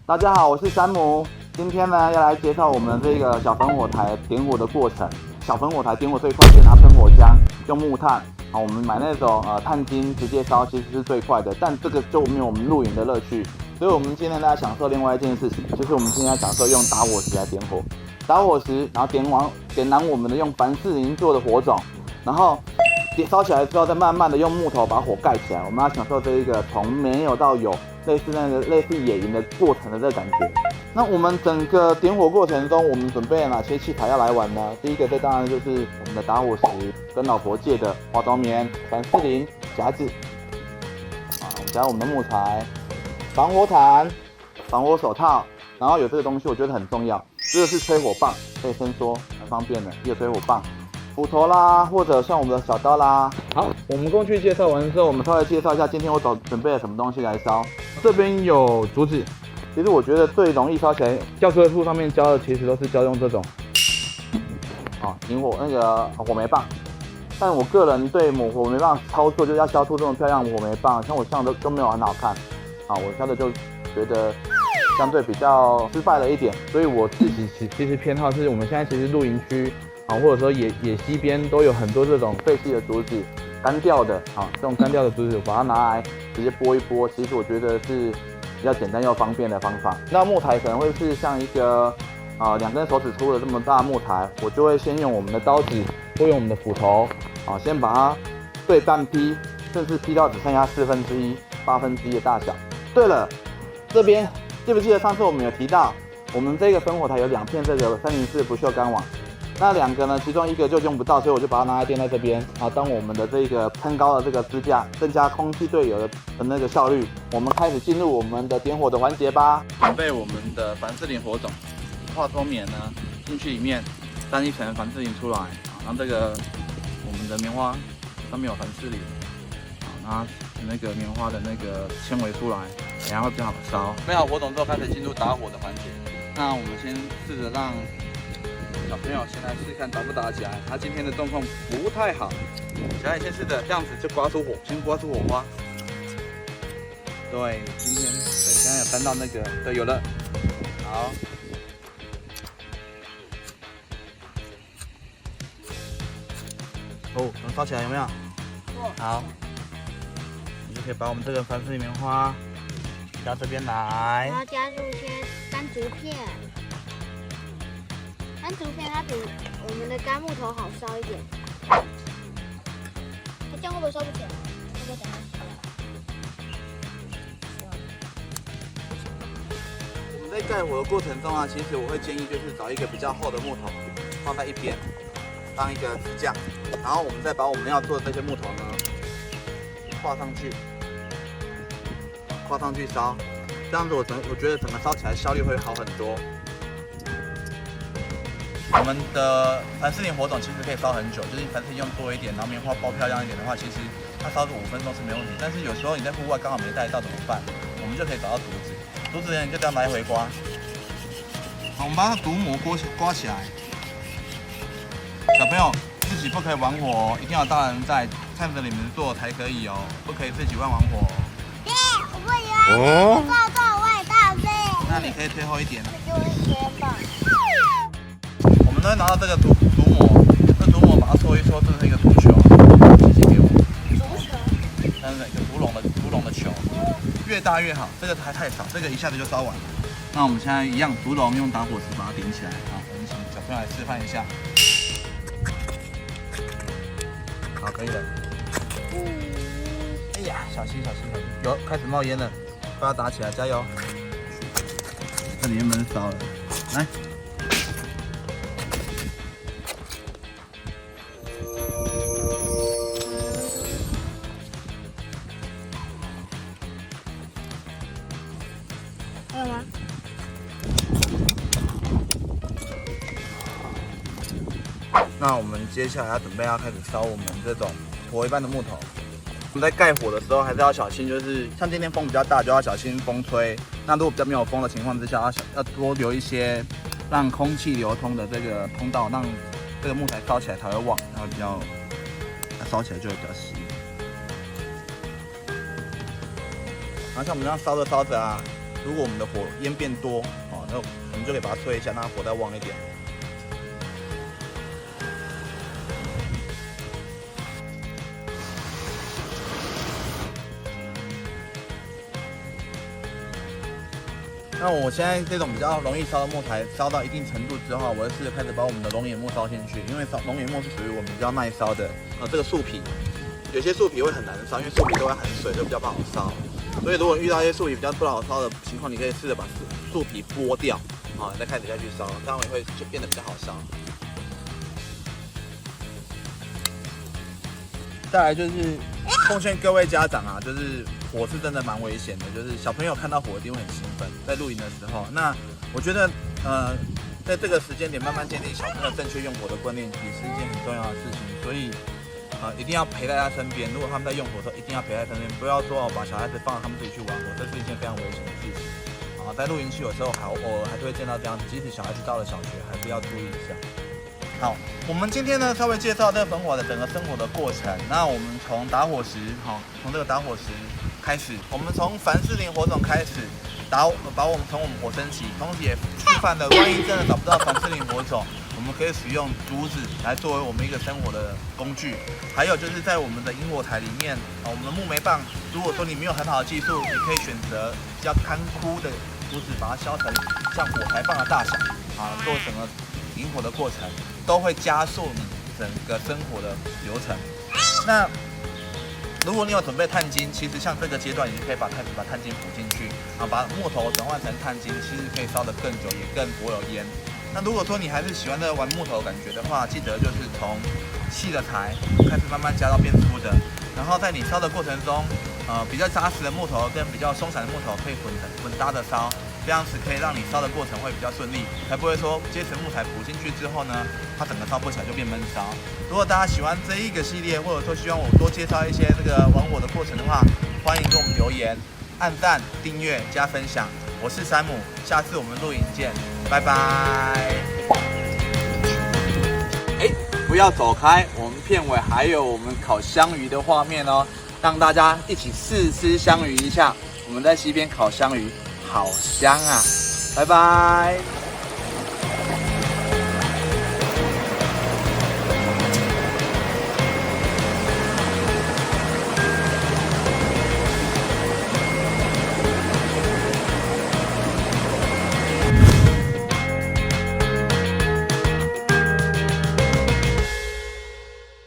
大家好，我是山姆。今天呢，要来介绍我们这个小烽火台点火的过程。小烽火台点火最快，拿喷火枪，用木炭。我们买那种炭精直接烧，其实是最快的，但这个就没有我们露营的乐趣。所以我们今天来享受另外一件事情，就是我们今天要享受用打火石来点火。打火石，然后点燃我们的用凡士林做的火种，然后烧起来之后，再慢慢的用木头把火盖起来。我们要享受这一个从没有到有，类似野营的过程的这个感觉。那我们整个点火过程中，我们准备了哪些器材要来玩呢？第一个，这当然就是我们的打火石，跟老婆借的化妆棉、凡士林、夹子，加我们的木材、防火毯、防火手套，然后有这个东西我觉得很重要，这个是吹火棒，可以伸缩，很方便的一个吹火棒。斧头啦，或者像我们的小刀啦。好，我们工具介绍完之后，我们稍微介绍一下今天我准备了什么东西来烧。这边有竹子，其实我觉得最容易烧起来，教科书上面教的其实都是教用这种引火那个火煤棒。但我个人对火煤棒操作就是要削出这么漂亮的火煤棒，像我削的都没有很好看我削的就觉得相对比较失败了一点，所以我自己其实偏好是我们现在其实露营区或者说野溪边都有很多这种废弃的竹子，干掉的这种干掉的竹子，把它拿来直接剥一剥，其实我觉得是比较简单又方便的方法。那木材可能会是像一个2根手指粗的这么大的木材，我就会先用我们的刀子或用我们的斧头先把它对半劈，甚至劈到只剩下1/4、1/8的大小。对了，这边记不记得上次我们有提到，我们这个烽火台有2片这个304不锈钢网。那2个呢，其中1个就用不到，所以我就把它拿来垫在这边当我们的这个撑高的这个支架，增加空气对流的那个效率。我们开始进入我们的点火的环节吧。准备我们的凡士林火种，化脱棉呢进去里面，沾一层凡士林出来，然后这个我们的棉花上面有凡士林，拿那个棉花的那个纤维出来，等下会比较好烧。备好火种之后，开始进入打火的环节。那我们先试着让小朋友先来试试看打不打起来，他今天的状况不太好。小孩先试着这样子就先刮出火花。对，今天现在有沾到那个，对，有了。好，能烧起来有没有？好，你就可以把我们这个凡士林棉花移到这边来。然后加入一些干竹片。干竹片它比我们的干木头好烧一点，这样会不会烧不起来？会不会等下起来？我们在盖火的过程中其实我会建议就是找一个比较厚的木头放在一边，当一个支架，然后我们再把我们要做的这些木头呢画上去烧，这样子我觉得整个烧起来效率会好很多。我们的凡士林火种其实可以烧很久，就是凡士林用多一点，然后棉花包漂亮一点的话，其实它烧个5分钟是没问题。但是有时候你在户外刚好没带到怎么办？我们就可以找到竹子呢你就这样来回刮。好，我们把那个竹膜刮起来。小朋友自己不可以玩火一定要有大人在看着你们做才可以不可以自己玩火。爹，我不要，我也大飞。那你可以退后一点。给我一些吧。我们都会拿到这个竹膜，这竹膜把它搓一搓，这是一个竹球，谢谢给我。竹球？那是一个竹笼的球，越大越好。这个还太少，这个一下子就烧完了。那我们现在一样，竹笼用打火石把它点起来我们请小朋友来示范一下。好，可以了。哎呀，小心！有开始冒烟了，把它打起来，加油！这里面闷烧了，来。还有吗？那我们接下来要准备开始烧我们这种火一般的木头。我们在盖火的时候还是要小心，就是像今天风比较大，就要小心风吹。那如果比较没有风的情况之下，要多留一些让空气流通的这个通道，让这个木材烧起来才会旺，然后比较烧起来就会比较细。然后像我们这样烧着如果我们的火烟变多哦，那我们就可以把它吹一下，让它火再旺一点。那我现在这种比较容易烧的木材烧到一定程度之后，我就试着开始把我们的龙眼木烧进去，因为龙眼木是属于我们比较耐烧的。这个树皮，有些树皮会很难烧，因为树皮都会含水，就比较不好烧。所以如果遇到一些树皮比较不好烧的情况，你可以试着把树皮剥掉，再开始下去烧，这样会就变得比较好烧。再来就是奉劝各位家长啊，就是火是真的蛮危险的，就是小朋友看到火一定会很兴奋，在露营的时候。那我觉得在这个时间点慢慢建立小朋友正确用火的观念，也是一件很重要的事情。所以一定要陪在他身边。如果他们在用火的时候，一定要陪在身边，不要说把小孩子放他们自己去玩火，这是一件非常危险的事情。在露营区有时候偶尔还是会见到这样子，即使小孩子到了小学，还是要注意一下。好，我们今天呢稍微介绍这个焚火的整个生火的过程。那我们从打火石，从这个打火石开始，我们从凡士林火种开始把我们从火升起，同时也示范了，万一真的找不到凡士林火种，我们可以使用竹子来作为我们一个生火的工具。还有就是在我们的引火台里面，我们的木煤棒，如果说你没有很好的技术，你可以选择比较干枯的竹子，把它削成像火柴棒的大小，做整个引火的过程，都会加速你整个生火的流程。那如果你有准备炭精，其实像这个阶段，你就可以把炭精补进去，把木头转换成炭精，其实可以烧得更久，也更不会有烟。那如果说你还是喜欢这玩木头的感觉的话，记得就是从细的柴开始慢慢加到变粗的，然后在你烧的过程中，比较扎实的木头跟比较松散的木头可以混搭的烧，这样子可以让你烧的过程会比较顺利，才不会说阶层木材补进去之后呢，它整个烧不起来就变闷烧。如果大家喜欢这一个系列，或者说希望我多介绍一些这个玩火的过程的话，欢迎给我们留言、按赞、订阅、加分享。我是山姆，下次我们露营见，拜拜。不要走开，我们片尾还有我们烤香鱼的画面哦，让大家一起试吃香鱼一下。我们在溪边烤香鱼，好香啊！拜拜。